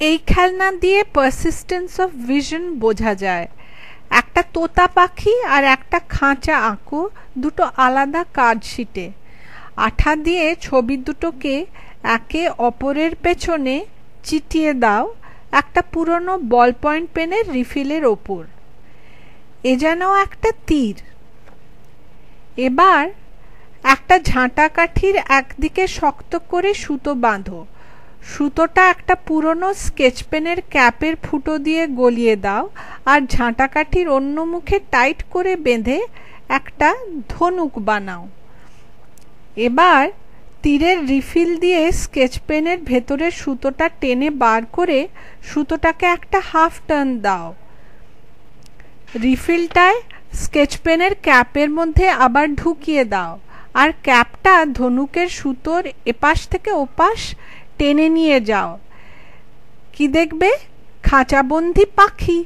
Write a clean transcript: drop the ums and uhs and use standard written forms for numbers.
এই খেলনা দিয়ে পারসিস্টেন্স অফ ভিশন বোঝা যায়। একটা তোতা পাখি আর একটা খাঁচা আঁকো দুটো আলাদা কার্ডশিটে। আঠা দিয়ে ছবি দুটোকে একে অপরের পেছনে চিটিয়ে দাও একটা পুরনো বল পয়েন্ট পেনের রিফিলের ওপর। এ যেন একটা তীর। এবার একটা ঝাঁটা কাঠির একদিকে শক্ত করে সুতো বাঁধো। সুতোটা একটা পুরনো স্কেচ পেনের ক্যাপের ফুটো দিয়ে গলিয়ে দাও আর ঝাঁটা কাঠির অন্য মুখে টাইট করে বেঁধে একটা ধনুক বানাও। এবার তীরের রিফিল দিয়ে স্কেচ পেনের ভেতরের সুতোটা টেনে বার করে সুতোটাকে একটা হাফ টার্ন দাও। রিফিলটায় স্কেচ পেনের ক্যাপের মধ্যে আবার ঢুকিয়ে দাও আর ক্যাপটা ধনুকের সুতোর এপাশ থেকে ওপাশ টেনে নিয়ে যাও। কি দেখবে? খাঁচাবন্দি পাখি।